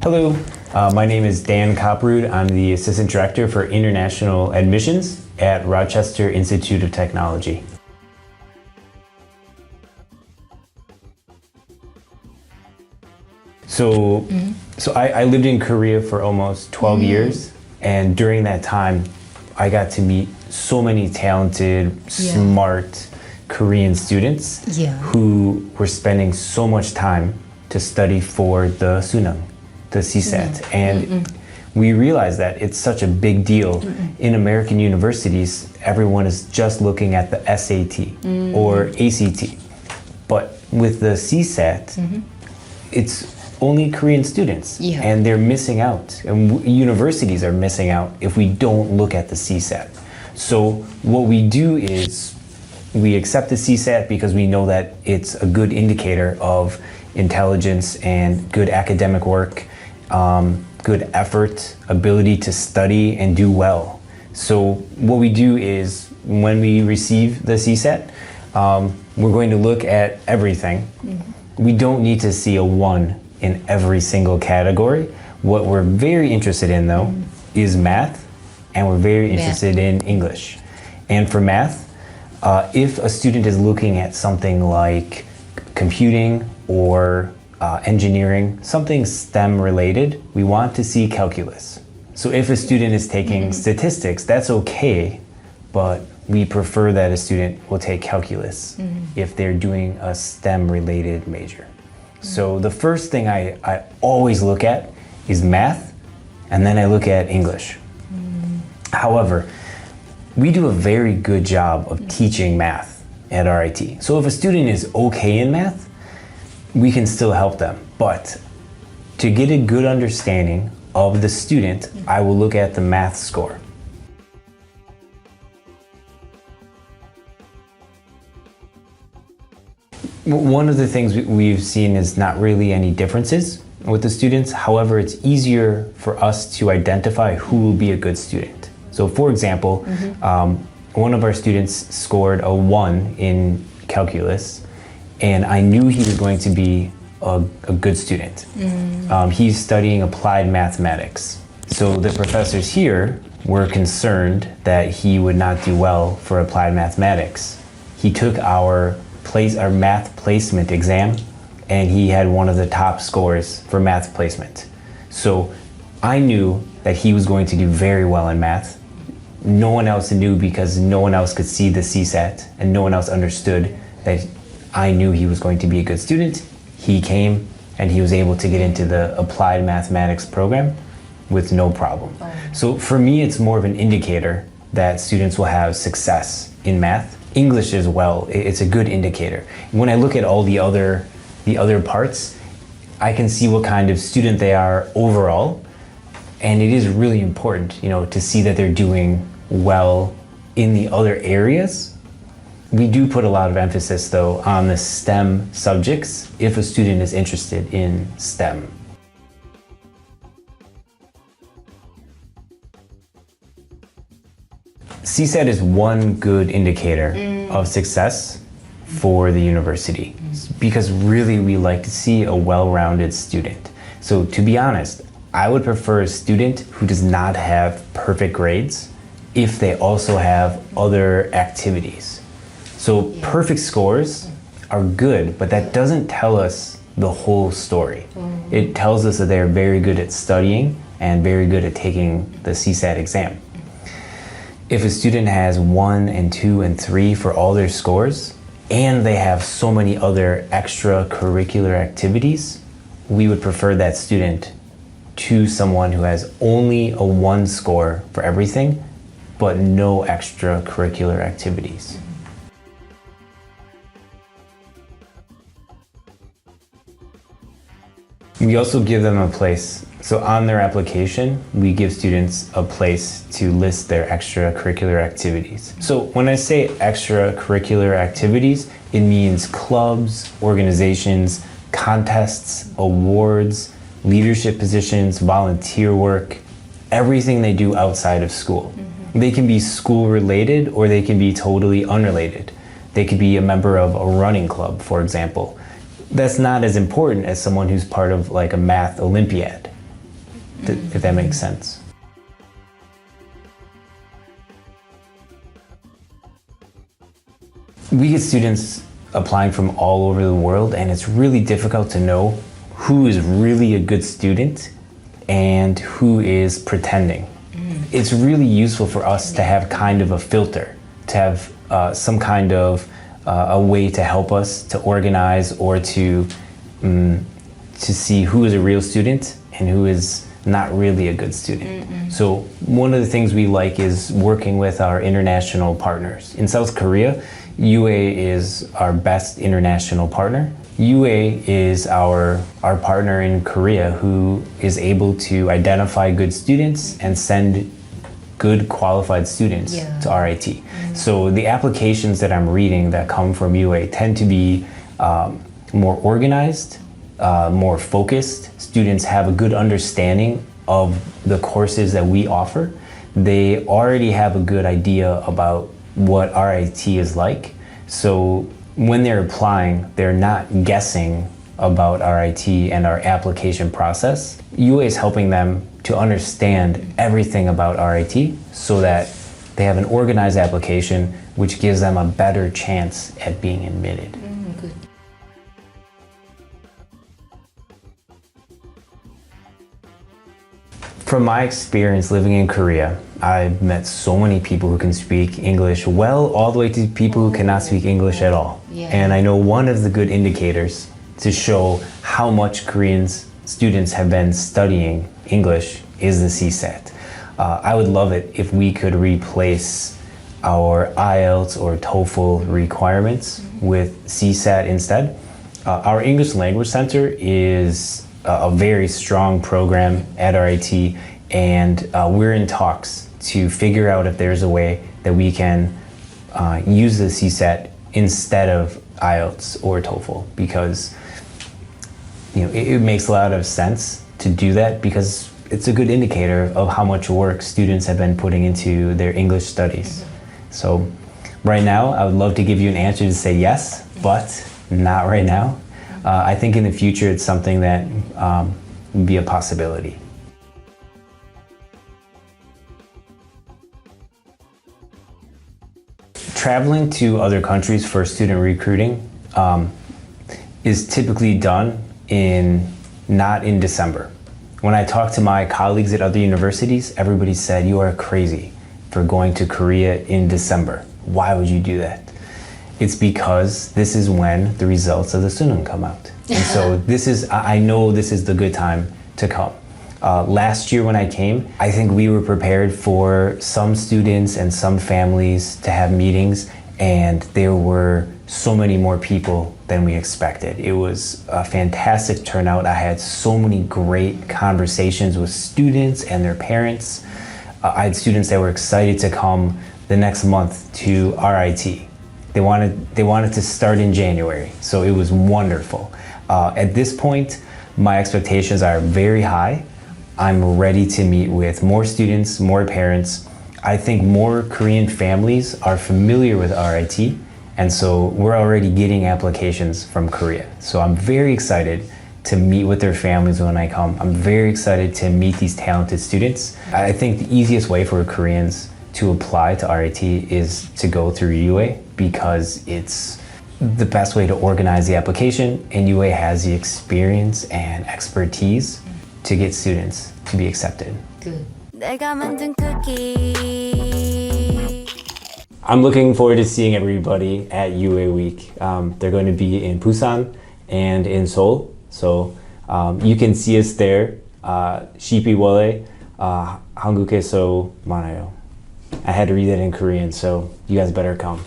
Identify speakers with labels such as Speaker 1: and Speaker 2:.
Speaker 1: Hello, my name is Dan Copperud. I'm the Assistant Director for International Admissions at Rochester Institute of Technology. So I lived in Korea for almost 12 years, and during that time, I got to meet so many talented, smart Korean students who were spending so much time to study for the Sunang, the CSAT. And we realized that it's such a big deal. In American universities, everyone is just looking at the SAT or ACT. But with the CSAT, it's only Korean students, and they're missing out. And universities are missing out if we don't look at the CSAT. So what we do is we accept the CSAT because we know that it's a good indicator of intelligence and good academic work, good effort, ability to study and do well. So what we do is when we receive the CSAT, we're going to look at everything. We don't need to see a 1 in every single category. What we're very interested in though is math, and we're very interested in English. And for math, if a student is looking at something like computing or engineering, something STEM related, we want to see calculus. So if a student is taking statistics, that's okay, but we prefer that a student will take calculus if they're doing a STEM related major. So the first thing I always look at is math, and then I look at English. However, we do a very good job of teaching math at RIT. So if a student is okay in math, we can still help them. But to get a good understanding of the student, I will look at the math score. One of the things we've seen is not really any differences with the students. However, it's easier for us to identify who will be a good student. So for example, one of our students scored a 1 in calculus, and I knew he was going to be a good student. He's studying applied mathematics. So the professors here were concerned that he would not do well for applied mathematics. He took our math placement exam, and he had one of the top scores for math placement. So I knew that he was going to do very well in math. No one else knew because no one else could see the CSAT, and no one else understood that I knew he was going to be a good student. He came and he was able to get into the applied mathematics program with no problem. So for me, it's more of an indicator that students will have success in math. English as well, it's a good indicator. When I look at all the other parts, I can see what kind of student they are overall, and it is really important, to see that they're doing well in the other areas. We do put a lot of emphasis though on the STEM subjects if a student is interested in STEM. CSAT is one good indicator of success for the university because really we like to see a well-rounded student. So to be honest, I would prefer a student who does not have perfect grades if they also have other activities. So perfect scores are good, but that doesn't tell us the whole story. It tells us that they're very good at studying and very good at taking the CSAT exam. If a student has 1 and 2 and 3 for all their scores, and they have so many other extracurricular activities, we would prefer that student to someone who has only a 1 score for everything, but no extracurricular activities. We also give them a place. So on their application, we give students a place to list their extracurricular activities. So when I say extracurricular activities, it means clubs, organizations, contests, awards, leadership positions, volunteer work, everything they do outside of school. They can be school related or they can be totally unrelated. They could be a member of a running club, for example. That's not as important as someone who's part of like a math Olympiad. if that makes sense. We get students applying from all over the world, and it's really difficult to know who is really a good student and who is pretending. It's really useful for us to have kind of a filter, to have some kind of a way to help us to organize or to see who is a real student and who is not really a good student. So one of the things we like is working with our international partners. In South Korea, UA is our best international partner. UA is our partner in Korea who is able to identify good students and send good qualified students to RIT. So the applications that I'm reading that come from UA tend to be more organized, more focused. Students have a good understanding of the courses that we offer. They already have a good idea about what RIT is like. So when they're applying, they're not guessing about RIT and our application process. UA is helping them to understand everything about RIT so that they have an organized application which gives them a better chance at being admitted.
Speaker 2: Good.
Speaker 1: From my experience living in Korea, I've met so many people who can speak English well, all the way to people who cannot speak English at all. And I know one of the good indicators to show how much Korean students have been studying English is the CSAT. I would love it if we could replace our IELTS or TOEFL requirements with CSAT instead. Our English Language Center is a very strong program at RIT, and we're in talks to figure out if there's a way that we can use the CSAT instead of IELTS or TOEFL, because it makes a lot of sense to do that, because it's a good indicator of how much work students have been putting into their English studies. So right now, I would love to give you an answer to say yes, but not right now. I think in the future, it's something that would be a possibility. Traveling to other countries for student recruiting is typically done not in December. When I talk to my colleagues at other universities, everybody said, "You are crazy for going to Korea in December. Why would you do that?" It's because this is when the results of the suneung come out. And so I know this is the good time to come. Last year when I came, I think we were prepared for some students and some families to have meetings, and there were so many more people than we expected. It was a fantastic turnout. I had so many great conversations with students and their parents. I had students that were excited to come the next month to RIT. They wanted to start in January, so it was wonderful. At this point, my expectations are very high. I'm ready to meet with more students, more parents. I think more Korean families are familiar with RIT, and so we're already getting applications from Korea. So I'm very excited to meet with their families when I come. I'm very excited to meet these talented students. I think the easiest way for Koreans to apply to RIT is to go through UA, because it's the best way to organize the application, and UA has the experience and expertise to get students to be accepted.
Speaker 2: Good.
Speaker 1: I'm looking forward to seeing everybody at UA Week. They're going to be in Busan and in Seoul, so you can see us there. 12월에 한국에서 만나요. I had to read that in Korean, so you guys better come.